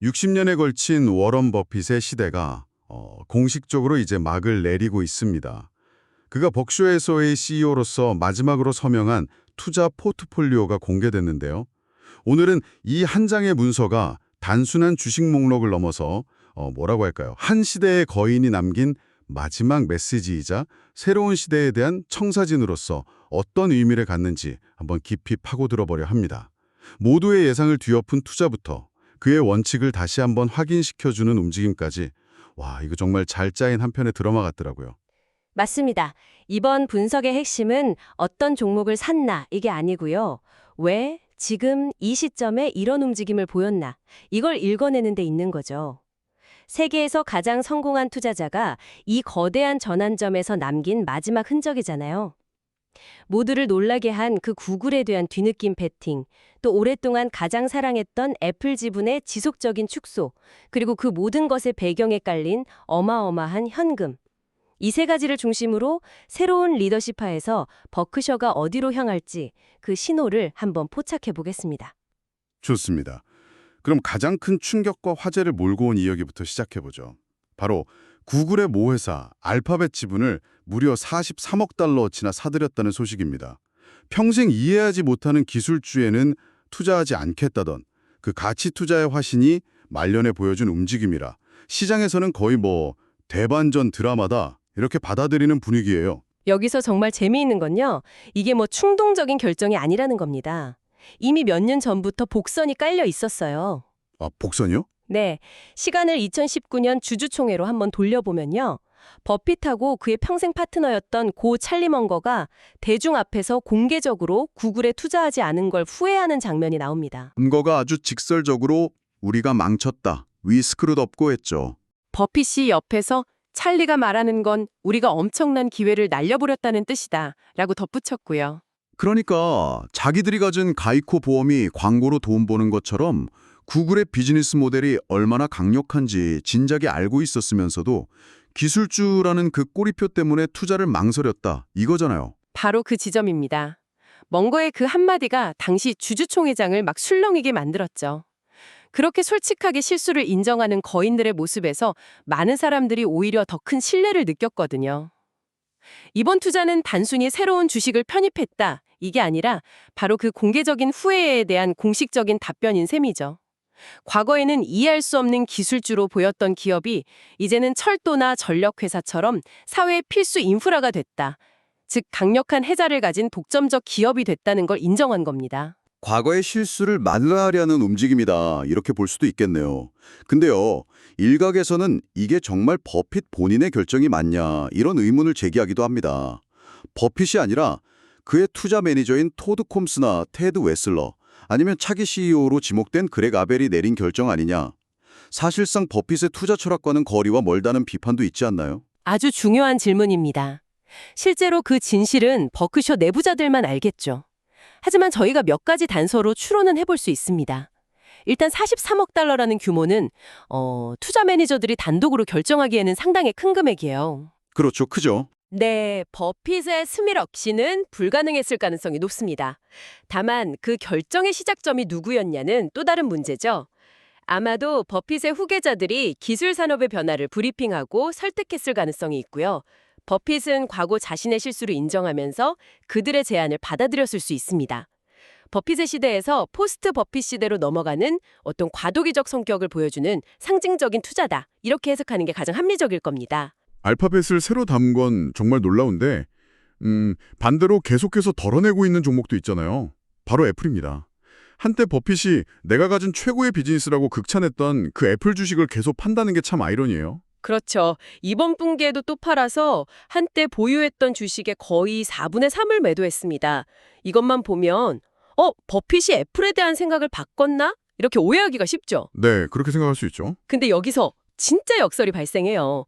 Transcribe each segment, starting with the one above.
60년에 걸친 워런 버핏의 시대가 공식적으로 이제 막을 내리고 있습니다. 그가 벅쇼에서의 CEO로서 마지막으로 서명한 투자 포트폴리오가 공개됐는데요. 오늘은 이 한 장의 문서가 단순한 주식 목록을 넘어서 뭐라고 할까요? 한 시대의 거인이 남긴 마지막 메시지이자 새로운 시대에 대한 청사진으로서 어떤 의미를 갖는지 한번 깊이 파고들어 보려 합니다. 모두의 예상을 뒤엎은 투자부터 그의 원칙을 다시 한번 확인시켜주는 움직임까지 와, 이거 정말 잘 짜인 한 편의 드라마 같더라고요. 맞습니다. 이번 분석의 핵심은 어떤 종목을 샀나 이게 아니고요. 왜 지금 이 시점에 이런 움직임을 보였나 이걸 읽어내는 데 있는 거죠. 세계에서 가장 성공한 투자자가 이 거대한 전환점에서 남긴 마지막 흔적이잖아요. 모두를 놀라게 한 그 구글에 대한 뒤늦긴 베팅, 또 오랫동안 가장 사랑했던 애플 지분의 지속적인 축소, 그리고 그 모든 것의 배경에 깔린 어마어마한 현금. 이 세 가지를 중심으로 새로운 리더십하에서 버크셔가 어디로 향할지 그 신호를 한번 포착해 보겠습니다. 좋습니다. 그럼 가장 큰 충격과 화제를 몰고 온 이야기부터 시작해보죠. 바로 구글의 모회사 알파벳 지분을 무려 43억 달러어치나 사들였다는 소식입니다. 평생 이해하지 못하는 기술주에는 투자하지 않겠다던 그 가치 투자의 화신이 말년에 보여준 움직임이라 시장에서는 거의 대반전 드라마다 이렇게 받아들이는 분위기예요. 여기서 정말 재미있는 건요. 이게 충동적인 결정이 아니라는 겁니다. 이미 몇 년 전부터 복선이 깔려 있었어요. 아, 복선이요? 네, 시간을 2019년 주주총회로 한번 돌려보면요. 버핏하고 그의 평생 파트너였던 고 찰리 먼거가 대중 앞에서 공개적으로 구글에 투자하지 않은 걸 후회하는 장면이 나옵니다. 문거가 아주 직설적으로 우리가 망쳤다, 위 스크룻 업고 했죠. 버핏이 옆에서 찰리가 말하는 건 우리가 엄청난 기회를 날려버렸다는 뜻이다 라고 덧붙였고요. 그러니까 자기들이 가진 가이코 보험이 광고로 돈 버는 것처럼 구글의 비즈니스 모델이 얼마나 강력한지 진작에 알고 있었으면서도 기술주라는 그 꼬리표 때문에 투자를 망설였다, 이거잖아요. 바로 그 지점입니다. 먼거의 그 한마디가 당시 주주총회장을 막 술렁이게 만들었죠. 그렇게 솔직하게 실수를 인정하는 거인들의 모습에서 많은 사람들이 오히려 더 큰 신뢰를 느꼈거든요. 이번 투자는 단순히 새로운 주식을 편입했다, 이게 아니라 바로 그 공개적인 후회에 대한 공식적인 답변인 셈이죠. 과거에는 이해할 수 없는 기술주로 보였던 기업이 이제는 철도나 전력회사처럼 사회의 필수 인프라가 됐다. 즉 강력한 해자를 가진 독점적 기업이 됐다는 걸 인정한 겁니다. 과거의 실수를 만회하려는 움직임이다, 이렇게 볼 수도 있겠네요. 근데요, 일각에서는 이게 정말 버핏 본인의 결정이 맞냐, 이런 의문을 제기하기도 합니다. 버핏이 아니라 그의 투자 매니저인 토드 콤스나 테드 웨슬러, 아니면 차기 CEO로 지목된 그렉 아벨이 내린 결정 아니냐. 사실상 버핏의 투자 철학과는 거리가 멀다는 비판도 있지 않나요? 아주 중요한 질문입니다. 실제로 그 진실은 버크셔 내부자들만 알겠죠. 하지만 저희가 몇 가지 단서로 추론은 해볼 수 있습니다. 일단 43억 달러라는 규모는 투자 매니저들이 단독으로 결정하기에는 상당히 큰 금액이에요. 그렇죠, 크죠. 네, 버핏의 스밀 없이는 불가능했을 가능성이 높습니다. 다만 그 결정의 시작점이 누구였냐는 또 다른 문제죠. 아마도 버핏의 후계자들이 기술 산업의 변화를 브리핑하고 설득했을 가능성이 있고요. 버핏은 과거 자신의 실수를 인정하면서 그들의 제안을 받아들였을 수 있습니다. 버핏의 시대에서 포스트 버핏 시대로 넘어가는 어떤 과도기적 성격을 보여주는 상징적인 투자다. 이렇게 해석하는 게 가장 합리적일 겁니다. 알파벳을 새로 담은 건 정말 놀라운데 반대로 계속해서 덜어내고 있는 종목도 있잖아요. 바로 애플입니다. 한때 버핏이 내가 가진 최고의 비즈니스라고 극찬했던 그 애플 주식을 계속 판다는 게 참 아이러니해요. 그렇죠. 이번 분기에도 또 팔아서 한때 보유했던 주식의 거의 4분의 3을 매도했습니다. 이것만 보면 버핏이 애플에 대한 생각을 바꿨나? 이렇게 오해하기가 쉽죠. 네, 그렇게 생각할 수 있죠. 근데 여기서 진짜 역설이 발생해요.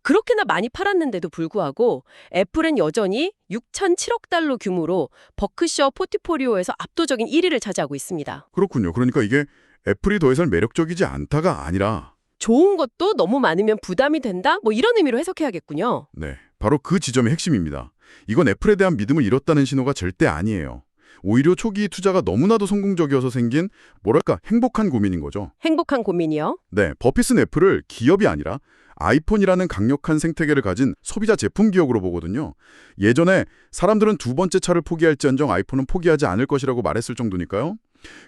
그렇게나 많이 팔았는데도 불구하고 애플은 여전히 6,007억 달러 규모로 버크셔 포트폴리오에서 압도적인 1위를 차지하고 있습니다. 그렇군요. 그러니까 이게 애플이 더 이상 매력적이지 않다가 아니라 좋은 것도 너무 많으면 부담이 된다? 이런 의미로 해석해야겠군요. 네, 바로 그 지점의 핵심입니다. 이건 애플에 대한 믿음을 잃었다는 신호가 절대 아니에요. 오히려 초기 투자가 너무나도 성공적이어서 생긴 뭐랄까 행복한 고민인 거죠. 행복한 고민이요? 네, 버핏은 애플을 기업이 아니라 아이폰이라는 강력한 생태계를 가진 소비자 제품 기업으로 보거든요. 예전에 사람들은 두 번째 차를 포기할지언정 아이폰은 포기하지 않을 것이라고 말했을 정도니까요.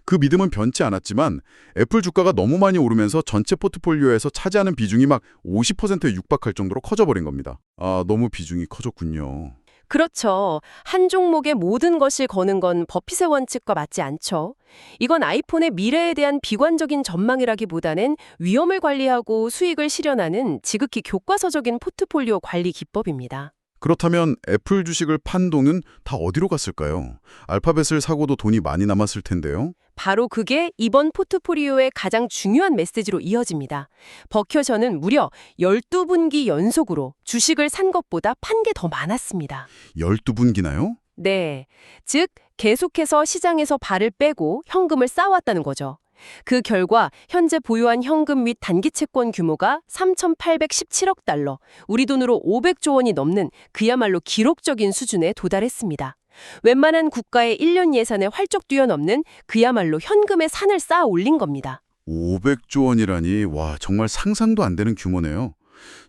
그 믿음은 변치 않았지만 애플 주가가 너무 많이 오르면서 전체 포트폴리오에서 차지하는 비중이 막 50%에 육박할 정도로 커져버린 겁니다. 아, 너무 비중이 커졌군요. 그렇죠. 한 종목의 모든 것을 거는 건 버핏의 원칙과 맞지 않죠. 이건 아이폰의 미래에 대한 비관적인 전망이라기보다는 위험을 관리하고 수익을 실현하는 지극히 교과서적인 포트폴리오 관리 기법입니다. 그렇다면 애플 주식을 판 돈은 다 어디로 갔을까요? 알파벳을 사고도 돈이 많이 남았을 텐데요. 바로 그게 이번 포트폴리오의 가장 중요한 메시지로 이어집니다. 버켜셔는 무려 12분기 연속으로 주식을 산 것보다 판 게 더 많았습니다. 12분기나요? 네, 즉 계속해서 시장에서 발을 빼고 현금을 쌓아왔다는 거죠. 그 결과 현재 보유한 현금 및 단기 채권 규모가 3,817억 달러, 우리 돈으로 500조 원이 넘는 그야말로 기록적인 수준에 도달했습니다. 웬만한 국가의 1년 예산에 활쩍 뛰어넘는 그야말로 현금의 산을 쌓아 올린 겁니다. 500조 원이라니 와 정말 상상도 안 되는 규모네요.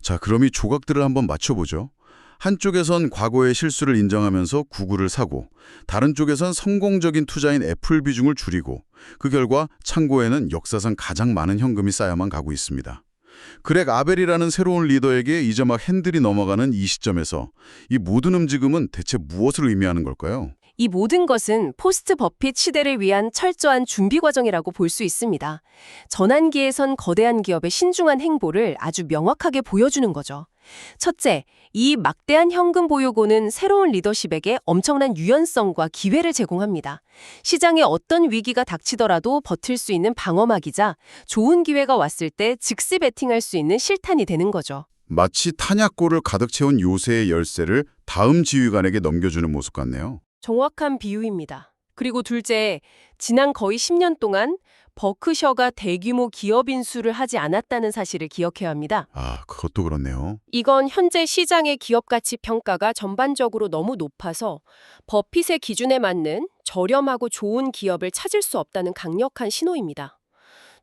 자, 그럼 이 조각들을 한번 맞춰보죠. 한쪽에선 과거의 실수를 인정하면서 구글을 사고 다른 쪽에선 성공적인 투자인 애플 비중을 줄이고 그 결과 창고에는 역사상 가장 많은 현금이 쌓여만 가고 있습니다. 그렉 아벨이라는 새로운 리더에게 이제 막 핸들이 넘어가는 이 시점에서 이 모든 움직임은 대체 무엇을 의미하는 걸까요? 이 모든 것은 포스트 버핏 시대를 위한 철저한 준비 과정이라고 볼 수 있습니다. 전환기에선 거대한 기업의 신중한 행보를 아주 명확하게 보여주는 거죠. 첫째, 이 막대한 현금 보유고는 새로운 리더십에게 엄청난 유연성과 기회를 제공합니다. 시장에 어떤 위기가 닥치더라도 버틸 수 있는 방어막이자 좋은 기회가 왔을 때 즉시 베팅할 수 있는 실탄이 되는 거죠. 마치 탄약고를 가득 채운 요새의 열쇠를 다음 지휘관에게 넘겨주는 모습 같네요. 정확한 비유입니다. 그리고 둘째, 지난 거의 10년 동안 버크셔가 대규모 기업 인수를 하지 않았다는 사실을 기억해야 합니다. 아, 그것도 그렇네요. 이건 현재 시장의 기업 가치 평가가 전반적으로 너무 높아서 버핏의 기준에 맞는 저렴하고 좋은 기업을 찾을 수 없다는 강력한 신호입니다.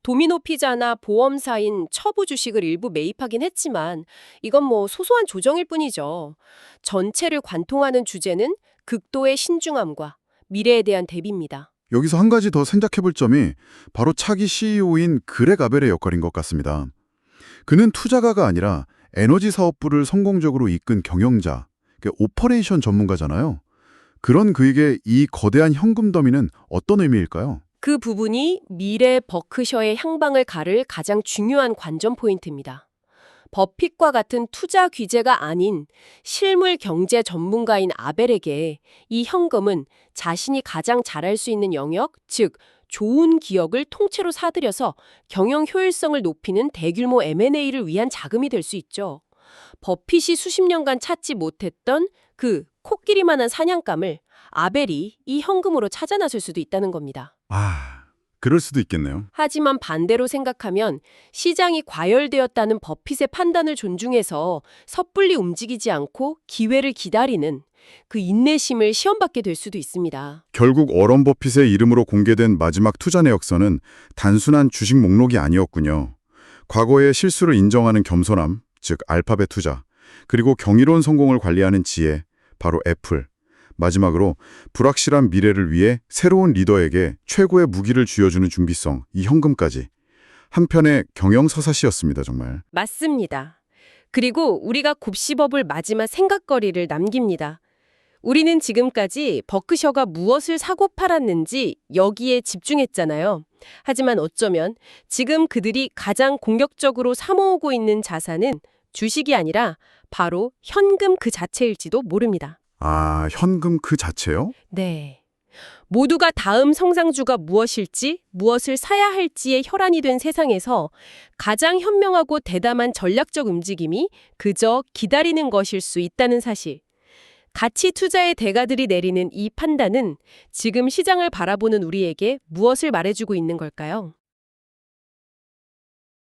도미노 피자나 보험사인 처부 주식을 일부 매입하긴 했지만 이건 뭐 소소한 조정일 뿐이죠. 전체를 관통하는 주제는 극도의 신중함과 미래에 대한 대비입니다. 여기서 한 가지 더 생각해 볼 점이 바로 차기 CEO인 그렉 아벨의 역할인 것 같습니다. 그는 투자가가 아니라 에너지 사업부를 성공적으로 이끈 경영자, 오퍼레이션 전문가잖아요. 그런 그에게 이 거대한 현금 더미는 어떤 의미일까요? 그 부분이 미래 버크셔의 향방을 가를 가장 중요한 관전 포인트입니다. 버핏과 같은 투자 귀재가 아닌 실물 경제 전문가인 아벨에게 이 현금은 자신이 가장 잘할 수 있는 영역, 즉 좋은 기업을 통째로 사들여서 경영 효율성을 높이는 대규모 M&A를 위한 자금이 될 수 있죠. 버핏이 수십 년간 찾지 못했던 그 코끼리만한 사냥감을 아벨이 이 현금으로 찾아 나설 수도 있다는 겁니다. 아, 그럴 수도 있겠네요. 하지만 반대로 생각하면 시장이 과열되었다는 버핏의 판단을 존중해서 섣불리 움직이지 않고 기회를 기다리는 그 인내심을 시험받게 될 수도 있습니다. 결국 워런 버핏의 이름으로 공개된 마지막 투자 내역서는 단순한 주식 목록이 아니었군요. 과거의 실수를 인정하는 겸손함, 즉 알파벳 투자, 그리고 경이로운 성공을 관리하는 지혜, 바로 애플. 마지막으로 불확실한 미래를 위해 새로운 리더에게 최고의 무기를 쥐어주는 준비성, 이 현금까지. 한편의 경영서사시였습니다, 정말. 맞습니다. 그리고 우리가 곱씹어볼 마지막 생각거리를 남깁니다. 우리는 지금까지 버크셔가 무엇을 사고 팔았는지 여기에 집중했잖아요. 하지만 어쩌면 지금 그들이 가장 공격적으로 사모으고 있는 자산은 주식이 아니라 바로 현금 그 자체일지도 모릅니다. 아, 현금 그 자체요? 네. 모두가 다음 성장주가 무엇일지, 무엇을 사야 할지에 혈안이 된 세상에서 가장 현명하고 대담한 전략적 움직임이 그저 기다리는 것일 수 있다는 사실. 가치 투자의 대가들이 내리는 이 판단은 지금 시장을 바라보는 우리에게 무엇을 말해주고 있는 걸까요?